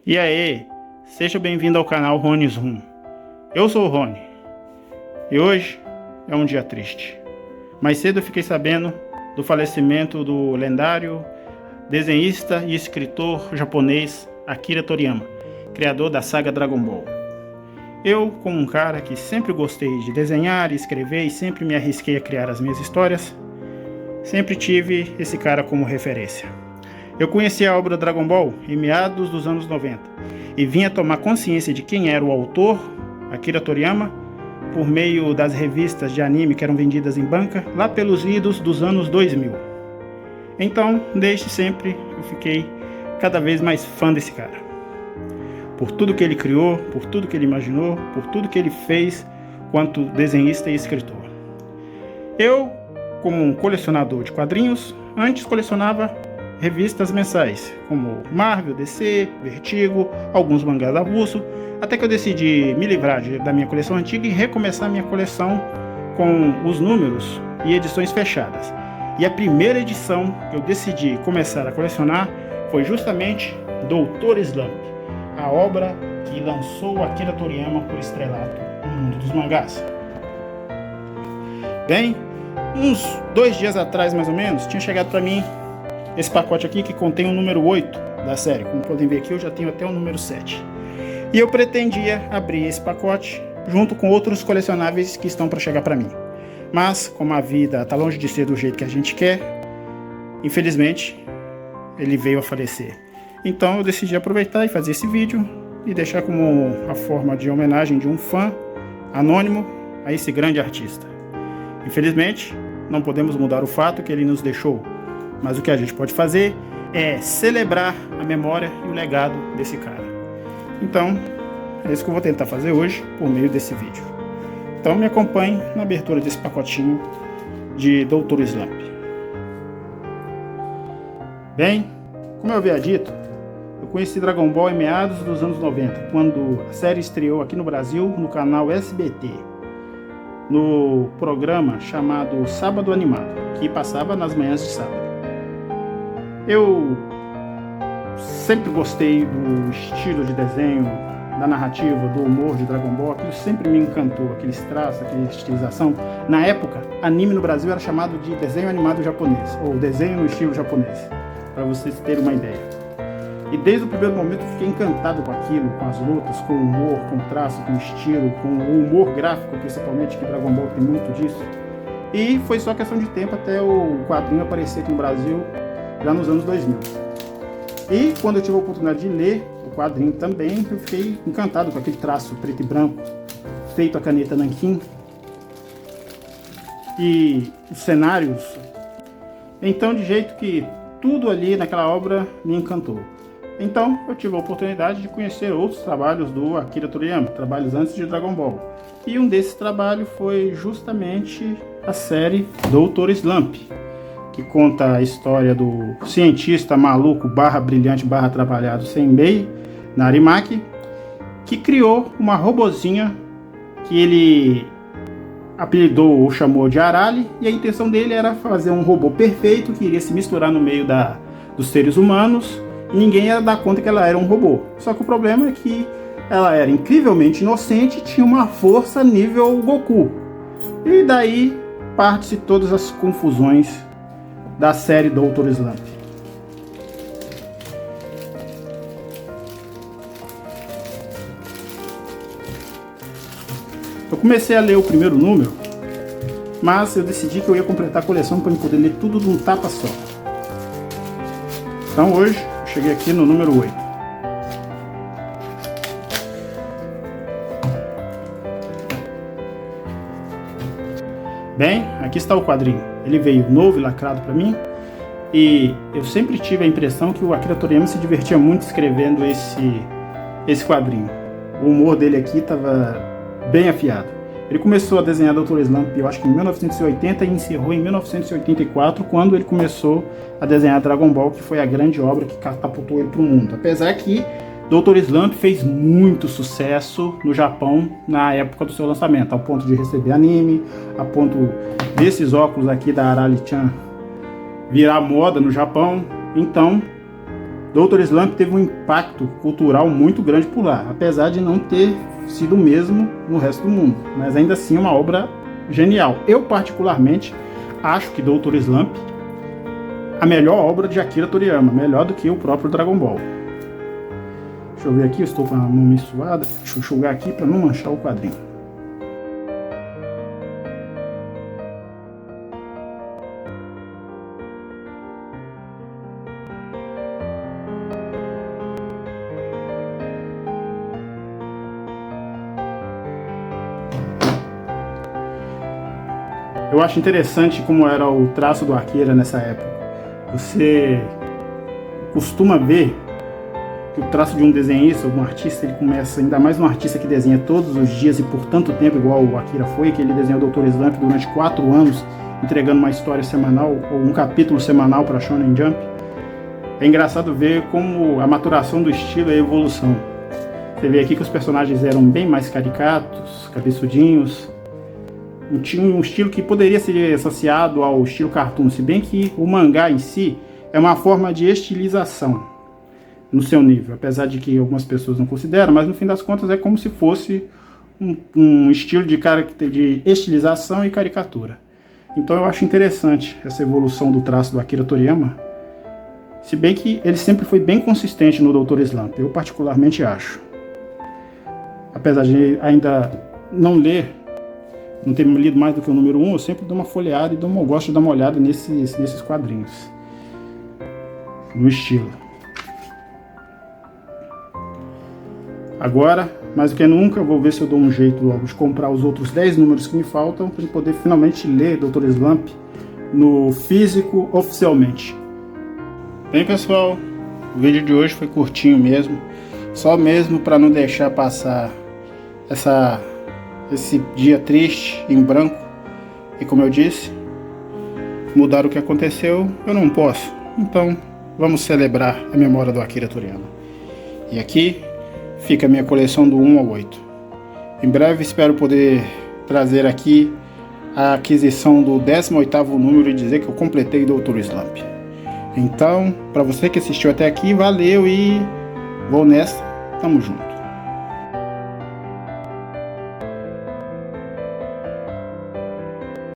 E aí, seja bem-vindo ao canal Rony Zoom. Eu sou o Rony e hoje é um dia triste. Mais cedo eu fiquei sabendo do falecimento do lendário desenhista e escritor japonês Akira Toriyama, criador da saga Dragon Ball. Eu, como um cara que sempre gostei de desenhar e escrever e sempre me arrisquei a criar as minhas histórias, sempre tive esse cara como referência. Eu conheci a obra Dragon Ball em meados dos anos 90 e vinha tomar consciência de quem era o autor, Akira Toriyama, por meio das revistas de anime que eram vendidas em banca lá pelos idos dos anos 2000. Então, desde sempre, eu fiquei cada vez mais fã desse cara. Por tudo que ele criou, por tudo que ele imaginou, por tudo que ele fez quanto desenhista e escritor. Eu, como um colecionador de quadrinhos, antes colecionava revistas mensais, como Marvel, DC, Vertigo, alguns mangás avulso, até que eu decidi me livrar da minha coleção antiga e recomeçar minha coleção com os números e edições fechadas. E a primeira edição que eu decidi começar a colecionar foi justamente Dr. Slump, a obra que lançou Akira Toriyama por estrelato no mundo dos mangás. Bem, uns 2 dias atrás mais ou menos, tinha chegado para mim esse pacote aqui que contém o número 8 da série. Como podem ver aqui, eu já tenho até o número 7. E eu pretendia abrir esse pacote junto com outros colecionáveis que estão para chegar para mim. Mas, como a vida está longe de ser do jeito que a gente quer, infelizmente, ele veio a falecer. Então eu decidi aproveitar e fazer esse vídeo e deixar como a forma de homenagem de um fã anônimo a esse grande artista. Infelizmente, não podemos mudar o fato que ele nos deixou, mas o que a gente pode fazer é celebrar a memória e o legado desse cara. Então, é isso que eu vou tentar fazer hoje por meio desse vídeo. Então me acompanhe na abertura desse pacotinho de Dr. Slump. Bem, como eu havia dito, eu conheci Dragon Ball em meados dos anos 90, quando a série estreou aqui no Brasil no canal SBT, no programa chamado Sábado Animado, que passava nas manhãs de sábado. Eu sempre gostei do estilo de desenho, da narrativa, do humor de Dragon Ball. Aquilo sempre me encantou, aqueles traços, aquela estilização. Na época, anime no Brasil era chamado de desenho animado japonês, ou desenho no estilo japonês, para vocês terem uma ideia. E desde o primeiro momento eu fiquei encantado com aquilo, com as lutas, com o humor, com o traço, com o estilo, com o humor gráfico, principalmente, que Dragon Ball tem muito disso. E foi só questão de tempo até o quadrinho aparecer aqui no Brasil, já nos anos 2000. E quando eu tive a oportunidade de ler o quadrinho também, eu fiquei encantado com aquele traço preto e branco, feito a caneta nanquim. E os cenários. Então, de jeito que tudo ali naquela obra me encantou. Então, eu tive a oportunidade de conhecer outros trabalhos do Akira Toriyama, trabalhos antes de Dragon Ball. E um desses trabalhos foi justamente a série Dr. Slump, que conta a história do cientista maluco / brilhante / atrapalhado Senbei Narimaki, que criou uma robozinha que ele apelidou ou chamou de Arale, e a intenção dele era fazer um robô perfeito que iria se misturar no meio dos seres humanos e ninguém ia dar conta que ela era um robô. Só que o problema é que ela era incrivelmente inocente e tinha uma força nível Goku. E daí parte-se todas as confusões da série Dr. Slump. Eu comecei a ler o primeiro número, mas eu decidi que eu ia completar a coleção para poder ler tudo de um tapa só. Então hoje eu cheguei aqui no número 8. Bem, aqui está o quadrinho. Ele veio novo e lacrado para mim, e eu sempre tive a impressão que o Akira Toriyama se divertia muito escrevendo esse quadrinho. O humor dele aqui estava bem afiado. Ele começou a desenhar Dr. Slump, eu acho que em 1980, e encerrou em 1984, quando ele começou a desenhar Dragon Ball, que foi a grande obra que catapultou ele para o mundo. Apesar que Dr. Slump fez muito sucesso no Japão na época do seu lançamento, ao ponto de receber anime, a ponto desses óculos aqui da Arale-chan virar moda no Japão. Então, Dr. Slump teve um impacto cultural muito grande por lá, apesar de não ter sido o mesmo no resto do mundo, mas ainda assim é uma obra genial. Eu particularmente acho que Dr. Slump a melhor obra de Akira Toriyama, melhor do que o próprio Dragon Ball. Deixa eu ver aqui, eu estou com a mão meio suada, deixa eu enxugar aqui para não manchar o quadrinho. Eu acho interessante como era o traço do Akira nessa época. Você costuma ver que o traço de um desenhista, um artista, ele começa, ainda mais um artista que desenha todos os dias e por tanto tempo, igual o Akira foi, que ele desenhou o Dr. Slump durante 4 anos, entregando uma história semanal, ou um capítulo semanal para Shonen Jump. É engraçado ver como a maturação do estilo e a evolução. Você vê aqui que os personagens eram bem mais caricatos, cabeçudinhos, tinha um estilo que poderia ser associado ao estilo cartoon, se bem que o mangá em si é uma forma de estilização no seu nível, apesar de que algumas pessoas não consideram, mas no fim das contas é como se fosse um estilo de estilização e caricatura. Então eu acho interessante essa evolução do traço do Akira Toriyama, se bem que ele sempre foi bem consistente no Dr. Slump, eu particularmente acho. Apesar de ainda não ter lido mais do que o número 1, eu sempre dou uma folheada e gosto de dar uma olhada nesses quadrinhos, no estilo. Agora, mais do que nunca, eu vou ver se eu dou um jeito logo de comprar os outros 10 números que me faltam para poder finalmente ler Dr. Slump no físico oficialmente. Bem, pessoal, o vídeo de hoje foi curtinho mesmo, só mesmo para não deixar passar esse dia triste, em branco. E como eu disse, mudar o que aconteceu eu não posso. Então vamos celebrar a memória do Akira Toriyama. E aqui fica a minha coleção do 1 ao 8. Em breve espero poder trazer aqui a aquisição do 18º número e dizer que eu completei Dr. Slump. Então, para você que assistiu até aqui, valeu e vou nessa, tamo junto.